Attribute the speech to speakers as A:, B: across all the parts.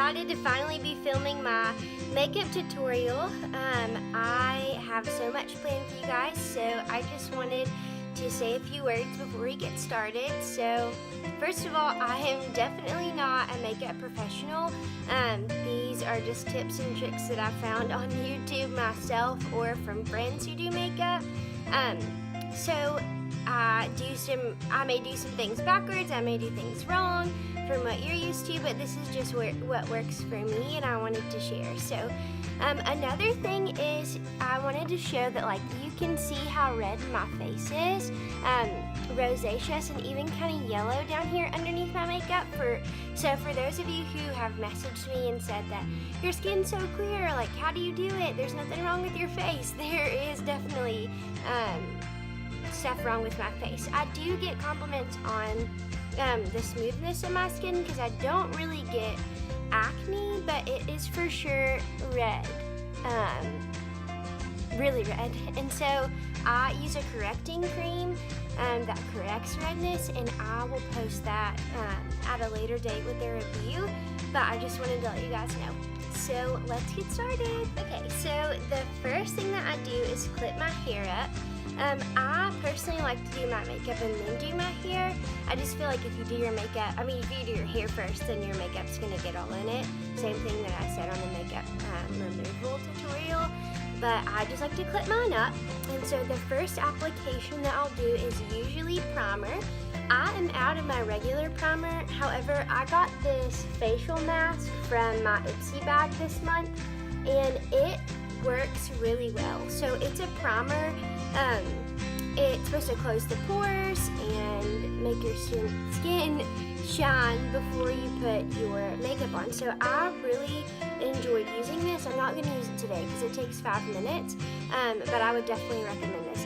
A: excited to finally be filming my makeup tutorial. I have so much planned for you guys, so I just wanted to say a few words before we get started. So first of all, I am definitely not a makeup professional. These are just tips and tricks that I found on YouTube myself or from friends who do makeup. So I may do some things backwards, I may do things wrong from what you're used to, but this is just what works for me and I wanted to share. So another thing is I wanted to show that like you can see how red my face is, rosacea and even kind of yellow down here underneath my makeup. So for those of you who have messaged me and said that your skin's so clear, like how do you do it? There's nothing wrong with your face. There is definitely stuff wrong with my face. I do get compliments on the smoothness of my skin because I don't really get acne, but it is for sure red, really red. And so I use a correcting cream that corrects redness, and I will post that at a later date with the review, but I just wanted to let you guys know. So let's get started. Okay, so the first thing that I do is clip my hair up. I personally like to do my makeup and then do my hair. I just feel like if you do your makeup, if you do your hair first, then your makeup's gonna get all in it. Same thing that I said on the makeup removal tutorial. But I just like to clip mine up. And so the first application that I'll do is usually primer. I am out of my regular primer. However, I got this facial mask from my Ipsy bag this month, and it works really well. So it's a primer. It's supposed to close the pores and make your skin shine before you put your makeup on. So I really enjoyed using this. I'm not going to use it today because it takes 5 minutes, but I would definitely recommend this.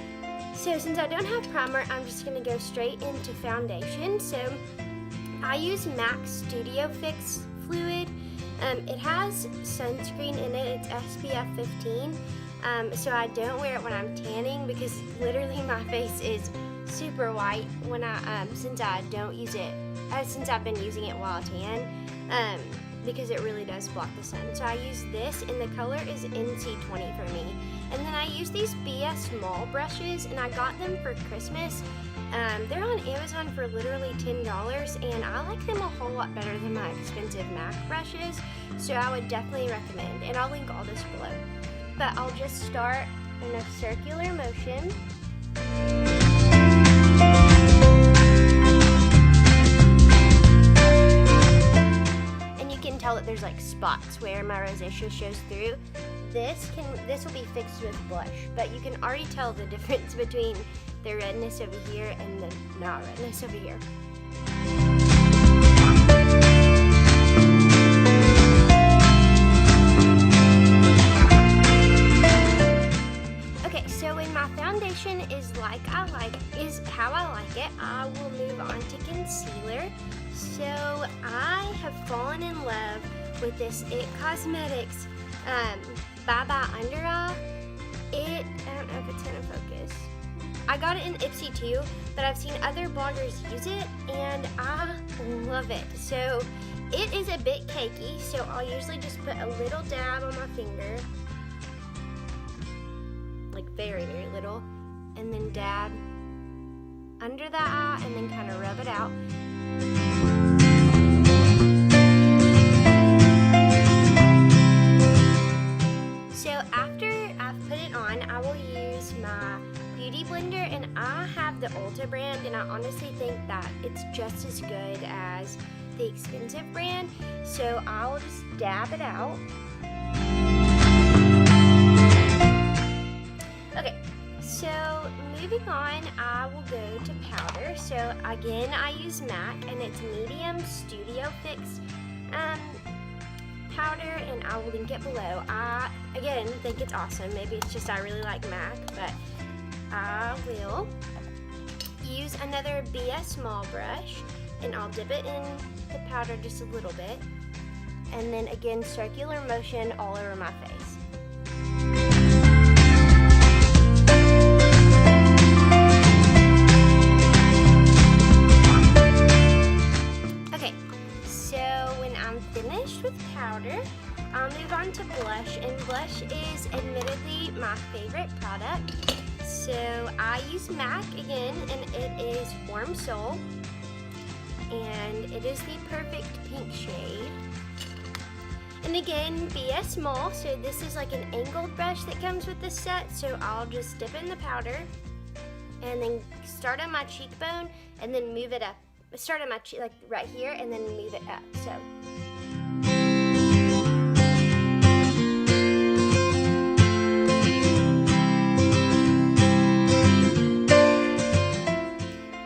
A: So since I don't have primer, I'm just going to go straight into foundation. So I use MAC Studio Fix Fluid. It has sunscreen in it. It's SPF 15. So I don't wear it when I'm tanning because literally my face is super white when since I don't use it, since I've been using it while I tan, because it really does block the sun. So I use this, and the color is NC20 for me. And then I use these BS small brushes, and I got them for Christmas. They're on Amazon for literally $10, and I like them a whole lot better than my expensive MAC brushes. So I would definitely recommend, and I'll link all this below. But I'll just start in a circular motion. And you can tell that there's like spots where my rosacea shows through. This will be fixed with blush, but you can already tell the difference between the redness over here and the not redness over here. Is how I like it, I will move on to concealer. So I have fallen in love with this IT Cosmetics Bye Bye Under Eye. I don't know if it's gonna focus. I got it in Ipsy too, but I've seen other bloggers use it and I love it. So it is a bit cakey, so I'll usually just put a little dab on my finger, like very, very little, and then dab under the eye and then kind of rub it out. So after I've put it on, I will use my beauty blender, and I have the Ulta brand, and I honestly think that it's just as good as the expensive brand. So I'll just dab it out. Okay. So moving on, I will go to powder. So again, I use MAC, and it's Medium Studio Fix powder, and I will link it below. I, again, think it's awesome. Maybe it's just I really like MAC, but I will use another BS small brush, and I'll dip it in the powder just a little bit, and then again, circular motion all over my face. blush, and blush is admittedly my favorite product. So I use MAC again, and it is Warm Soul, and it is the perfect pink shade. And again, be a small, so this is like an angled brush that comes with this set, so I'll just dip in the powder and then start on my cheekbone and then move it up. Start on my cheek, like right here, and then move it up, so.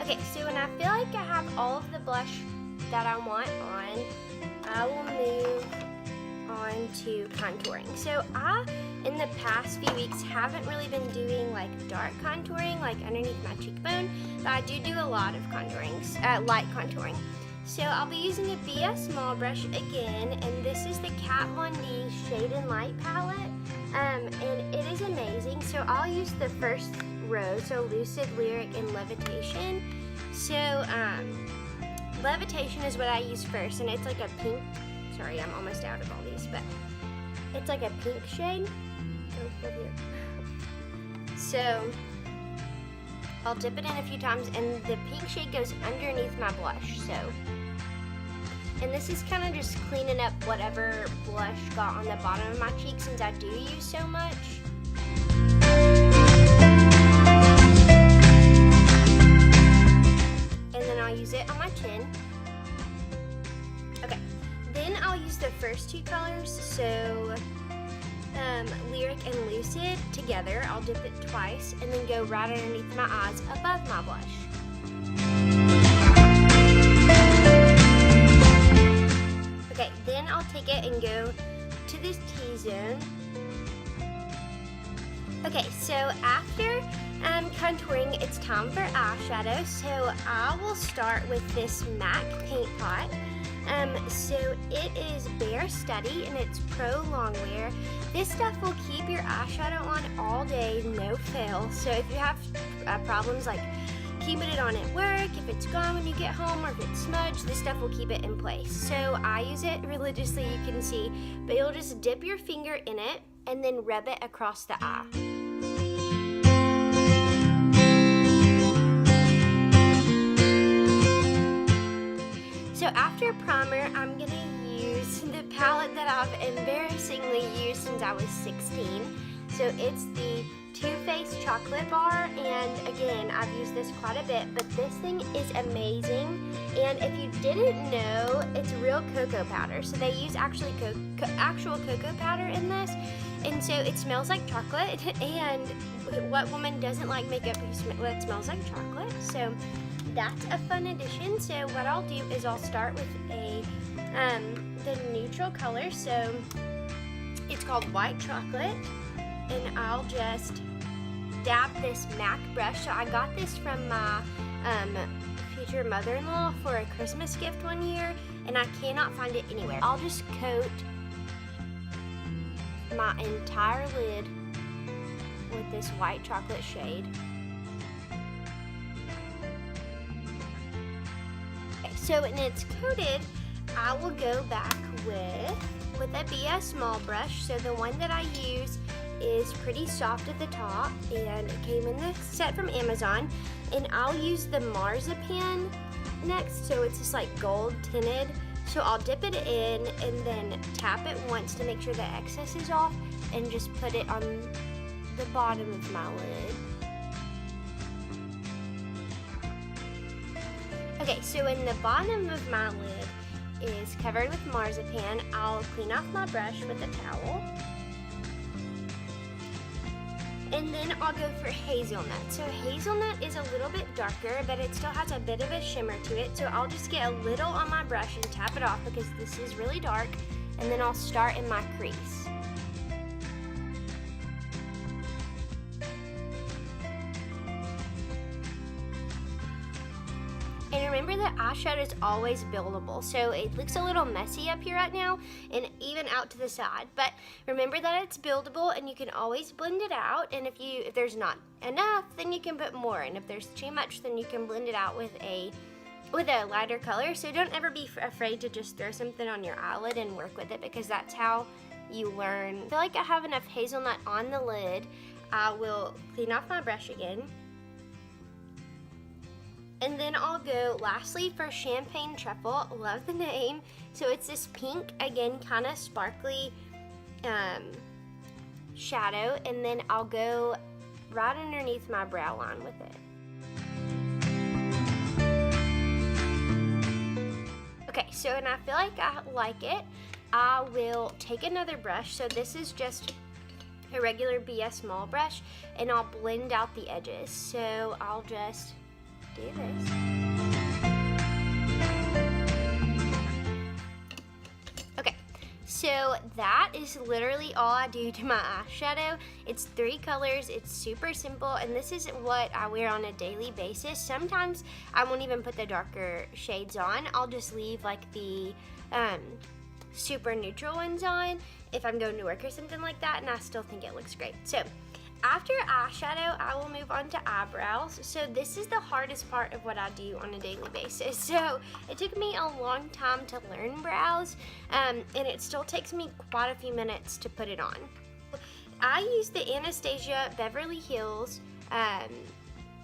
A: Okay, so when I feel like I have all of the blush that I want on, I will move on to contouring. So I, in the past few weeks, haven't really been doing like dark contouring, like underneath my cheekbone, but I do a lot of contouring, light contouring. So I'll be using a BS small brush again, and this is the Kat Von D Shade and Light palette, and it is amazing. So I'll use the first row, so Lucid, Lyric, and Levitation. So Levitation is what I use first, and it's like a pink. Sorry, I'm almost out of all these, but it's like a pink shade. Oh, over here. So I'll dip it in a few times, and the pink shade goes underneath my blush. So, and this is kind of just cleaning up whatever blush got on the bottom of my cheek, since I do use so much. And then I'll use it on my chin. Okay. Then I'll use the first two colors, so Lyric and Lucid together. I'll dip it twice and then go right underneath my eyes above my blush. Okay, then I'll take it and go to this T-zone. Okay, so after contouring, it's time for eyeshadow. So I will start with this MAC Paint Pot. So it is Bare Study, and it's Pro Longwear. This stuff will keep your eyeshadow on all day, no fail. So if you have problems like keeping it on at work, if it's gone when you get home, or if it's smudged, this stuff will keep it in place. So I use it religiously, you can see, but you'll just dip your finger in it and then rub it across the eye. So after primer, I'm going to use the palette that I've embarrassingly used since I was 16. So it's the Too Faced Chocolate Bar, and again, I've used this quite a bit, but this thing is amazing. And if you didn't know, it's real cocoa powder. So they use actual cocoa powder in this, and so it smells like chocolate. And what woman doesn't like makeup that smells like chocolate? So that's a fun addition. So what I'll do is I'll start with the neutral color. So it's called White Chocolate, and I'll just dab this MAC brush. So I got this from my future mother-in-law for a Christmas gift one year, and I cannot find it anywhere. I'll just coat my entire lid with this white chocolate shade. So when it's coated, I will go back with a BS small brush. So the one that I use is pretty soft at the top, and it came in the set from Amazon. And I'll use the Marzipan next, so it's just like gold tinted. So I'll dip it in and then tap it once to make sure the excess is off, and just put it on the bottom of my lid. Okay, so when the bottom of my lid is covered with marzipan, I'll clean off my brush with a towel. And then I'll go for hazelnut. So hazelnut is a little bit darker, but it still has a bit of a shimmer to it. So I'll just get a little on my brush and tap it off because this is really dark. And then I'll start in my crease. And remember that eyeshadow is always buildable, so it looks a little messy up here right now and even out to the side. But remember that it's buildable, and you can always blend it out. And if there's not enough, then you can put more. And if there's too much, then you can blend it out with a lighter color. So don't ever be afraid to just throw something on your eyelid and work with it, because that's how you learn. I feel like I have enough hazelnut on the lid. I will clean off my brush again. And then I'll go lastly for Champagne Truffle. Love the name. So it's this pink, again, kind of sparkly shadow. And then I'll go right underneath my brow line with it. Okay, so and I feel like I like it. I will take another brush. So this is just a regular BS small brush, and I'll blend out the edges. So I'll just do this. Okay, so that is literally all I do to my eyeshadow. It's 3 colors, it's super simple, and this is what I wear on a daily basis. Sometimes I won't even put the darker shades on. I'll just leave like the super neutral ones on if I'm going to work or something like that, and I still think it looks great. So after eyeshadow, I will move on to eyebrows. So this is the hardest part of what I do on a daily basis. So it took me a long time to learn brows, and it still takes me quite a few minutes to put it on. I use the Anastasia Beverly Hills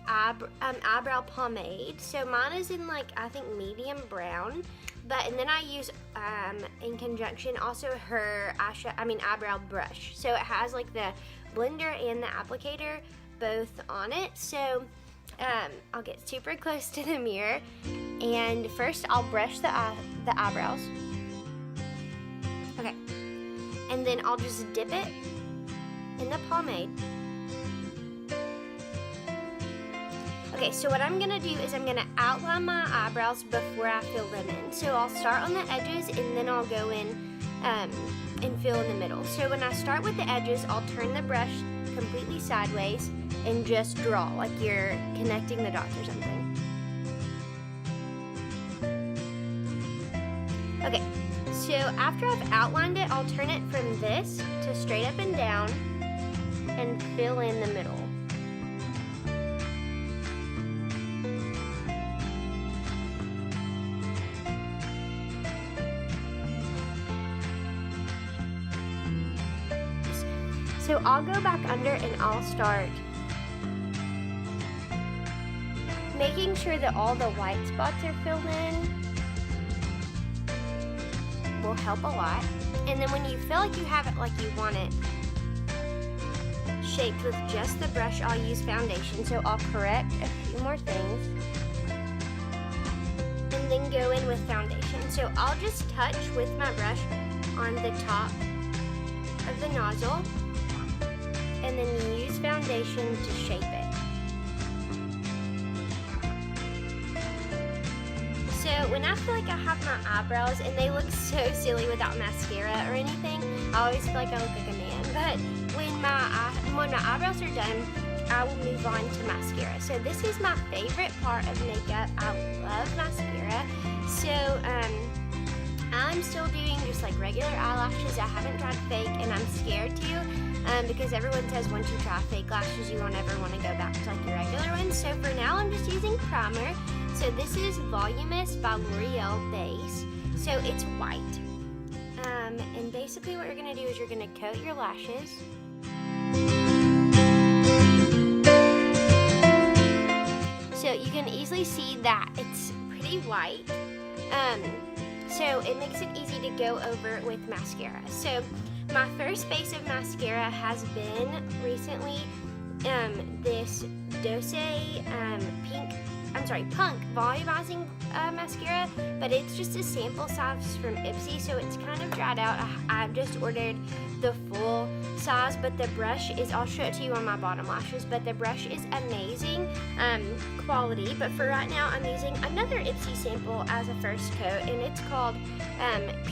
A: eyebrow pomade. So mine is in like, I think, medium brown. And then I use in conjunction also her eyebrow brush. So it has like the blender and the applicator both on it. So I'll get super close to the mirror, and first I'll brush the eyebrows. Okay, and then I'll just dip it in the pomade. Okay, so what I'm gonna do is I'm gonna outline my eyebrows before I fill them in. So I'll start on the edges, and then I'll go in and fill in the middle. So when I start with the edges, I'll turn the brush completely sideways and just draw like you're connecting the dots or something. Okay, so after I've outlined it, I'll turn it from this to straight up and down and fill in the middle. So I'll go back under and I'll start making sure that all the white spots are filled in. Will help a lot. And then when you feel like you have it like you want it shaped with just the brush, I'll use foundation. So I'll correct a few more things and then go in with foundation. So I'll just touch with my brush on the top of the nozzle, and then use foundation to shape it. So when I feel like I have my eyebrows and they look so silly without mascara or anything, I always feel like I look like a man. But when my eyebrows are done, I will move on to mascara. So this is my favorite part of makeup. I love mascara. So I'm still doing just like regular eyelashes. I haven't tried fake, and I'm scared to. Because everyone says once you try fake lashes, you won't ever want to go back to like your regular ones. So for now, I'm just using primer. So this is Voluminous by L'Oreal Base. So it's white. And basically what you're going to do is you're going to coat your lashes. So you can easily see that it's pretty white. So it makes it easy to go over with mascara. So my first base of mascara has been recently this Punk Volumizing Mascara, but it's just a sample size from Ipsy, so it's kind of dried out. I've just ordered the full size, but the brush is, I'll show it to you on my bottom lashes, but the brush is amazing quality. But for right now, I'm using another Ipsy sample as a first coat, and it's called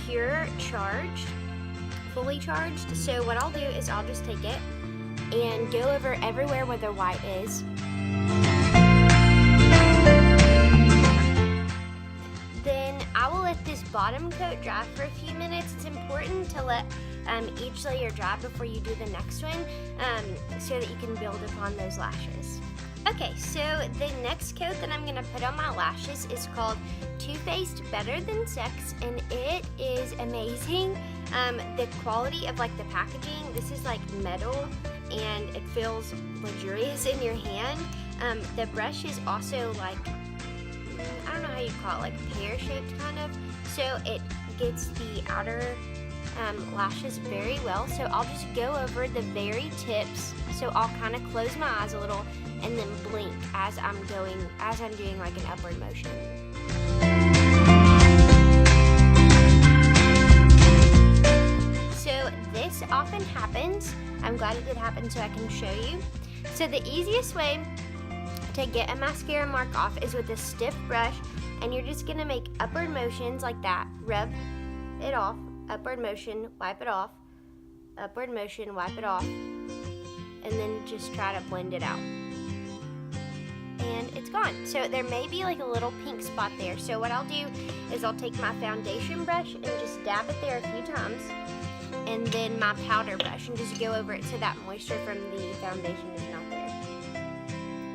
A: Pure Charged. Fully charged. So what I'll do is I'll just take it and go over everywhere where the white is. Then I will let this bottom coat dry for a few minutes. It's important to let each layer dry before you do the next one, so that you can build upon those lashes. Okay, so the next coat that I'm gonna put on my lashes is called Too Faced Better Than Sex, and it is amazing. The quality of like the packaging, this is like metal and it feels luxurious in your hand. The brush is also like, I don't know how you call it, like pear-shaped kind of, so it gets the outer lashes very well. So I'll just go over the very tips, so I'll kind of close my eyes a little and then blink as I'm doing like an upward motion. So this often happens. I'm glad it did happen so I can show you. So the easiest way to get a mascara mark off is with a stiff brush, and you're just gonna make upward motions like that. Rub it off, upward motion, wipe it off, upward motion, wipe it off, and then just try to blend it out. And it's gone. So there may be like a little pink spot there. So what I'll do is I'll take my foundation brush and just dab it there a few times, and then my powder brush and just go over it so that moisture from the foundation is not there.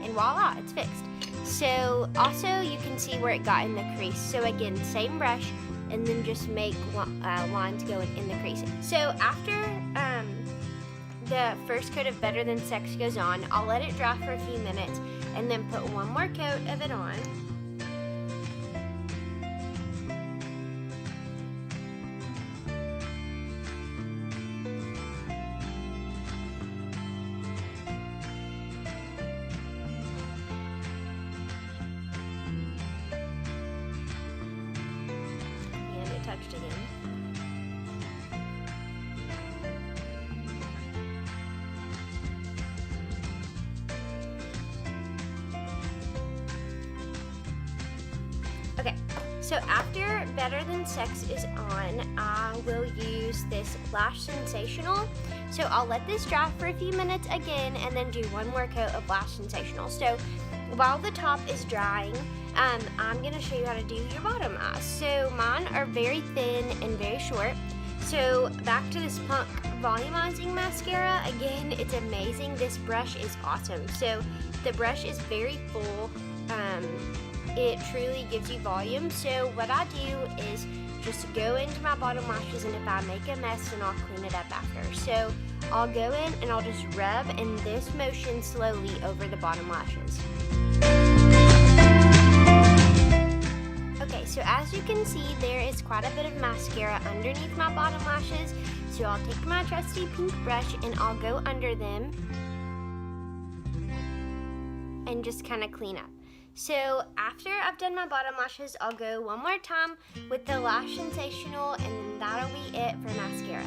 A: And voila, it's fixed. So also you can see where it got in the crease. So again, same brush, and then just make lines going in the crease. So after the first coat of Better Than Sex goes on, I'll let it dry for a few minutes and then put one more coat of it on. And it touched again. Okay, so after Better Than Sex is on, I will use this Lash Sensational. So I'll let this dry for a few minutes again and then do one more coat of Lash Sensational. So while the top is drying, I'm gonna show you how to do your bottom eyes. So mine are very thin and very short. So back to this Punk Volumizing Mascara. Again, it's amazing. This brush is awesome. So the brush is very full. It truly gives you volume. So what I do is just go into my bottom lashes, and if I make a mess, then I'll clean it up after. So I'll go in and I'll just rub in this motion slowly over the bottom lashes. Okay, so as you can see, there is quite a bit of mascara underneath my bottom lashes. So I'll take my trusty pink brush and I'll go under them and just kind of clean up. So after I've done my bottom lashes, I'll go one more time with the Lash Sensational, and then that'll be it for mascara.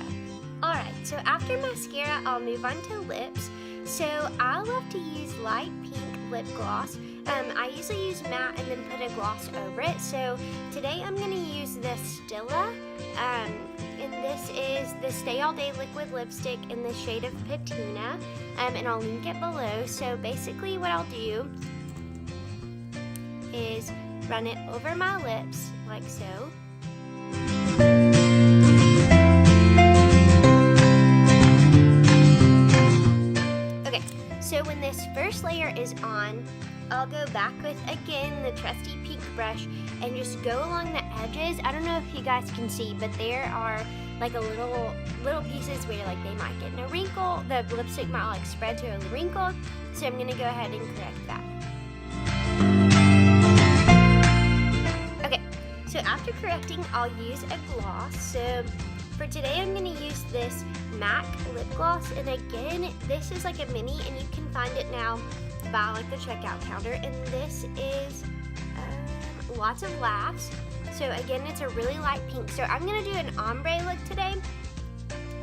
A: Alright, so after mascara, I'll move on to lips. So I love to use light pink lip gloss. I usually use matte and then put a gloss over it. So today I'm going to use the Stila, and this is the Stay All Day Liquid Lipstick in the shade of Patina, and I'll link it below. So basically what I'll do is run it over my lips like so. Okay, so when this first layer is on, I'll go back with, again, the trusty pink brush and just go along the edges. I don't know if you guys can see, but there are like a little pieces where like they might get in a wrinkle. The lipstick might like spread to a wrinkle, so I'm gonna go ahead and correct that. So after correcting, I'll use a gloss. So for today, I'm going to use this MAC lip gloss. And again, this is like a mini, and you can find it now by like the checkout counter. And this is lots of laughs. So again, it's a really light pink. So I'm going to do an ombre look today.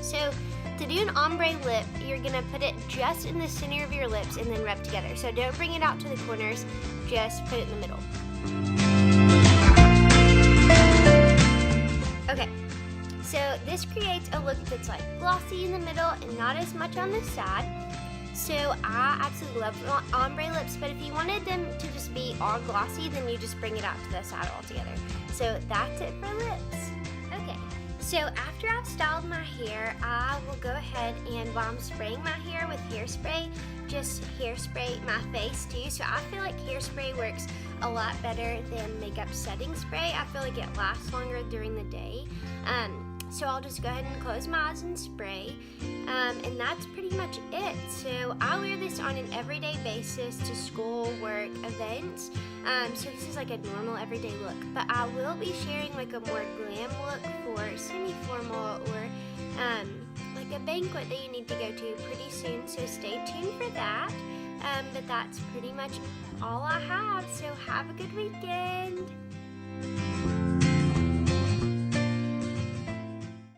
A: So to do an ombre lip, you're going to put it just in the center of your lips and then rub together. So don't bring it out to the corners, just put it in the middle. Okay, so this creates a look that's like glossy in the middle and not as much on the side. So I absolutely love ombre lips, but if you wanted them to just be all glossy, then you just bring it out to the side altogether. So that's it for lips. Okay, So after I've styled my hair, I will go ahead and while I'm spraying my hair with hairspray, just hairspray my face too. So I feel like hairspray works a lot better than makeup setting spray. I feel like it lasts longer during the day. So I'll just go ahead and close my eyes and spray. And that's pretty much it. So I wear this on an everyday basis to school, work, events. So this is like a normal everyday look. But I will be sharing like a more glam look for semi-formal or like a banquet that you need to go to pretty soon. So stay tuned for that. But that's pretty much all I have. So have a good weekend.